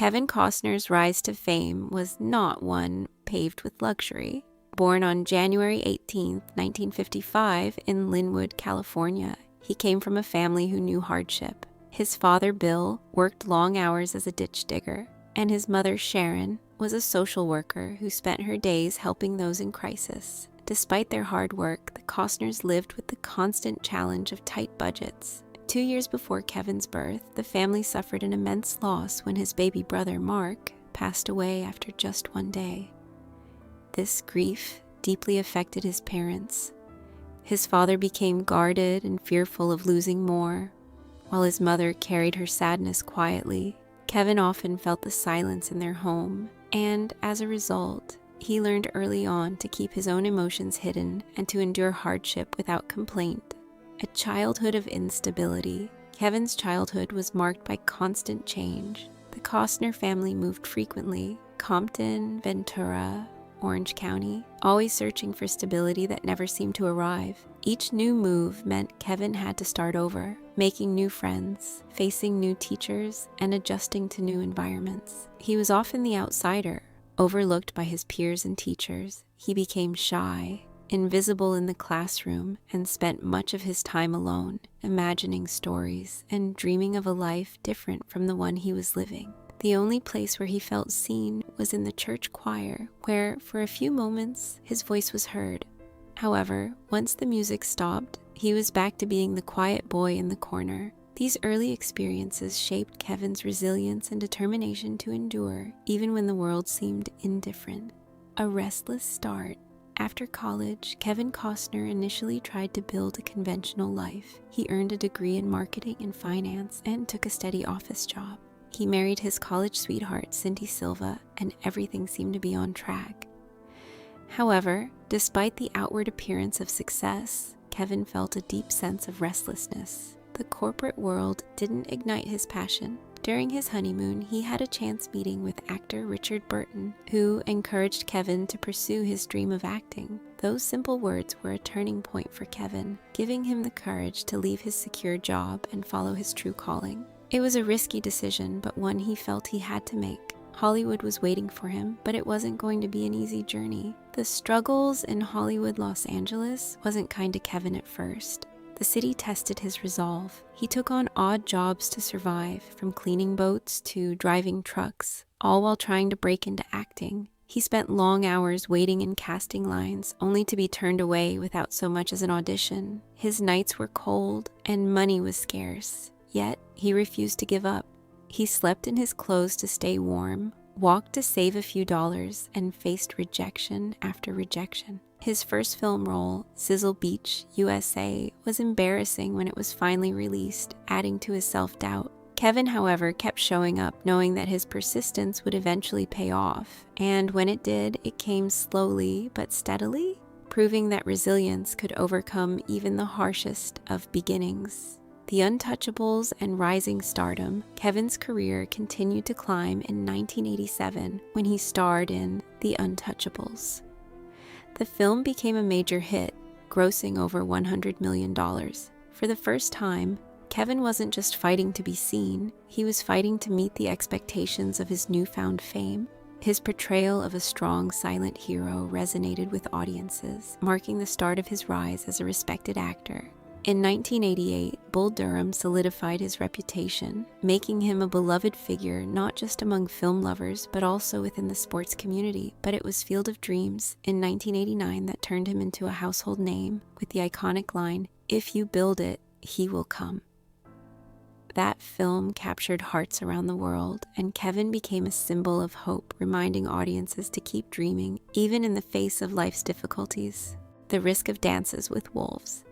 Kevin Costner's rise to fame was not one paved with luxury. Born on January 18, 1955, in Lynwood, California, he came from a family who knew hardship. His father, Bill, worked long hours as a ditch digger, and his mother, Sharon, was a social worker who spent her days helping those in crisis. Despite their hard work, the Costners lived with the constant challenge of tight budgets. 2 years before Kevin's birth, the family suffered an immense loss when his baby brother, Mark, passed away after just one day. This grief deeply affected his parents. His father became guarded and fearful of losing more, while his mother carried her sadness quietly. Kevin often felt the silence in their home, and as a result, he learned early on to keep his own emotions hidden and to endure hardship without complaint. A childhood of instability. Kevin's childhood was marked by constant change. The Costner family moved frequently: Compton, Ventura, Orange County, always searching for stability that never seemed to arrive. Each new move meant Kevin had to start over, making new friends, facing new teachers, and adjusting to new environments. He was often the outsider, overlooked by his peers and teachers. He became shy, invisible in the classroom, and spent much of his time alone, imagining stories and dreaming of a life different from the one he was living. The only place where he felt seen was in the church choir, where, for a few moments, his voice was heard. However, once the music stopped, he was back to being the quiet boy in the corner. These early experiences shaped Kevin's resilience and determination to endure, even when the world seemed indifferent. A restless start. After college, Kevin Costner initially tried to build a conventional life. He earned a degree in marketing and finance and took a steady office job. He married his college sweetheart, Cindy Silva, and everything seemed to be on track. However, despite the outward appearance of success, Kevin felt a deep sense of restlessness. The corporate world didn't ignite his passion. During his honeymoon, he had a chance meeting with actor Richard Burton, who encouraged Kevin to pursue his dream of acting. Those simple words were a turning point for Kevin, giving him the courage to leave his secure job and follow his true calling. It was a risky decision, but one he felt he had to make. Hollywood was waiting for him, but it wasn't going to be an easy journey. The struggles in Hollywood, Los Angeles wasn't kind to Kevin at first. The city tested his resolve. He took on odd jobs to survive, from cleaning boats to driving trucks, all while trying to break into acting. He spent long hours waiting in casting lines, only to be turned away without so much as an audition. His nights were cold, and money was scarce. Yet, he refused to give up. He slept in his clothes to stay warm, walked to save a few dollars, and faced rejection after rejection. His first film role, Sizzle Beach, USA, was embarrassing when it was finally released, adding to his self-doubt. Kevin, however, kept showing up, knowing that his persistence would eventually pay off. And when it did, it came slowly but steadily, proving that resilience could overcome even the harshest of beginnings. The Untouchables and rising stardom, Kevin's career continued to climb in 1987 when he starred in The Untouchables. The film became a major hit, grossing over $100 million. For the first time, Kevin wasn't just fighting to be seen, he was fighting to meet the expectations of his newfound fame. His portrayal of a strong, silent hero resonated with audiences, marking the start of his rise as a respected actor. In 1988, Bull Durham solidified his reputation, making him a beloved figure not just among film lovers but also within the sports community. But it was Field of Dreams in 1989 that turned him into a household name with the iconic line, "If you build it, he will come." That film captured hearts around the world, and Kevin became a symbol of hope, reminding audiences to keep dreaming, even in the face of life's difficulties. The Risk of Dances with Wolves.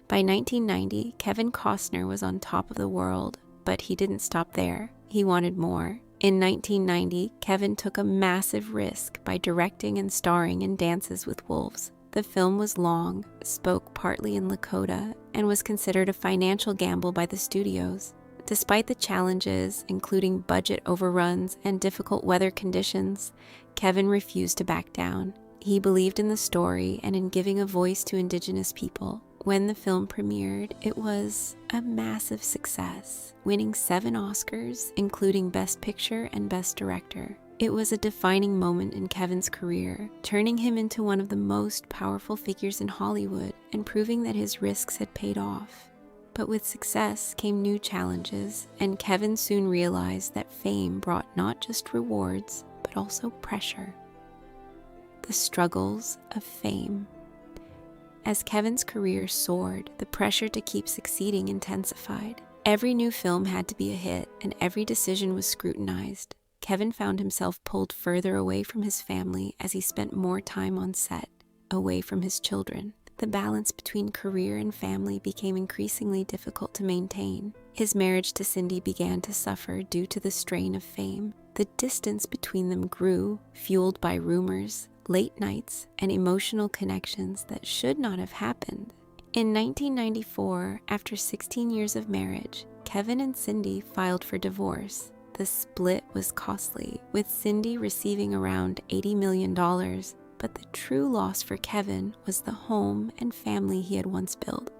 By 1990, Kevin Costner was on top of the world, but he didn't stop there. He wanted more. In 1990, Kevin took a massive risk by directing and starring in Dances with Wolves. The film was long, spoke partly in Lakota, and was considered a financial gamble by the studios. Despite the challenges, including budget overruns and difficult weather conditions, Kevin refused to back down. He believed in the story and in giving a voice to Indigenous people. When the film premiered, it was a massive success, winning 7 Oscars, including Best Picture and Best Director. It was a defining moment in Kevin's career, turning him into one of the most powerful figures in Hollywood and proving that his risks had paid off. But with success came new challenges, and Kevin soon realized that fame brought not just rewards, but also pressure. The struggles of fame. As Kevin's career soared, the pressure to keep succeeding intensified. Every new film had to be a hit, and every decision was scrutinized. Kevin found himself pulled further away from his family as he spent more time on set, away from his children. The balance between career and family became increasingly difficult to maintain. His marriage to Cindy began to suffer due to the strain of fame. The distance between them grew, fueled by rumors, late nights, and emotional connections that should not have happened. In 1994, after 16 years of marriage, Kevin and Cindy filed for divorce. The split was costly, with Cindy receiving around $80 million, but the true loss for Kevin was the home and family he had once built.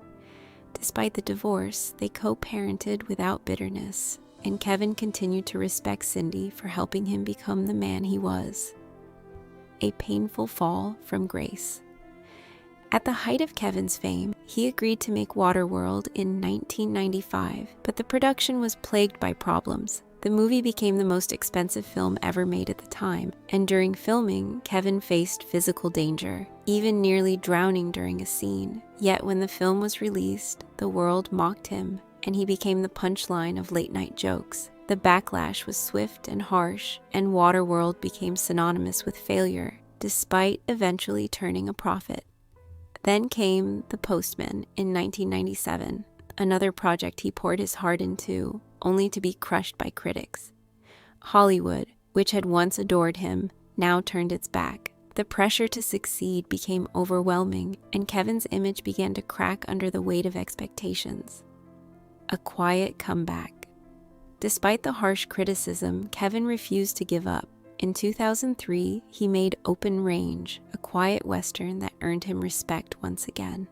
Despite the divorce, they co-parented without bitterness, and Kevin continued to respect Cindy for helping him become the man he was. A painful fall from grace. At the height of Kevin's fame, he agreed to make Waterworld in 1995, but the production was plagued by problems. The movie became the most expensive film ever made at the time, and during filming, Kevin faced physical danger, even nearly drowning during a scene. Yet when the film was released, the world mocked him, and he became the punchline of late-night jokes. The backlash was swift and harsh, and Waterworld became synonymous with failure, despite eventually turning a profit. Then came The Postman in 1997, another project he poured his heart into, only to be crushed by critics. Hollywood, which had once adored him, now turned its back. The pressure to succeed became overwhelming, and Kevin's image began to crack under the weight of expectations. A quiet comeback. Despite the harsh criticism, Kevin refused to give up. In 2003, he made Open Range, a quiet western that earned him respect once again.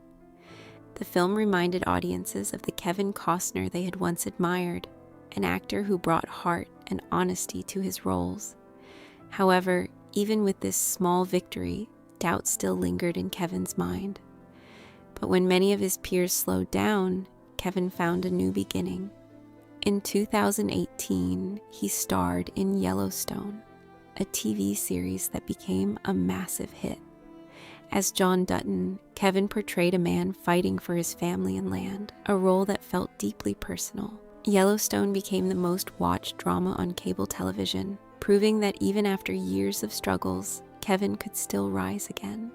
The film reminded audiences of the Kevin Costner they had once admired, an actor who brought heart and honesty to his roles. However, even with this small victory, doubt still lingered in Kevin's mind. But when many of his peers slowed down, Kevin found a new beginning. In 2018, he starred in Yellowstone, a TV series that became a massive hit. As John Dutton, Kevin portrayed a man fighting for his family and land, a role that felt deeply personal. Yellowstone became the most watched drama on cable television, proving that even after years of struggles, Kevin could still rise again.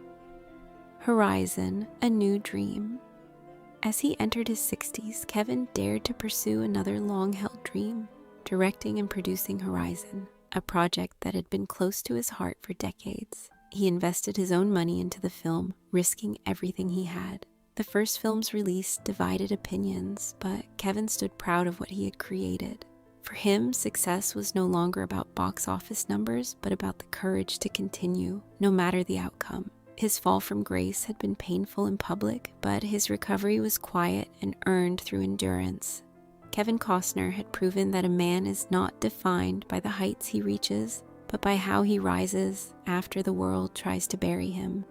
Horizon, a new dream. As he entered his 60s, Kevin dared to pursue another long-held dream, directing and producing Horizon, a project that had been close to his heart for decades. He invested his own money into the film, risking everything he had. The first film's release divided opinions, but Kevin stood proud of what he had created. For him, success was no longer about box office numbers, but about the courage to continue, no matter the outcome. His fall from grace had been painful in public, but his recovery was quiet and earned through endurance. Kevin Costner had proven that a man is not defined by the heights he reaches, but by how he rises after the world tries to bury him.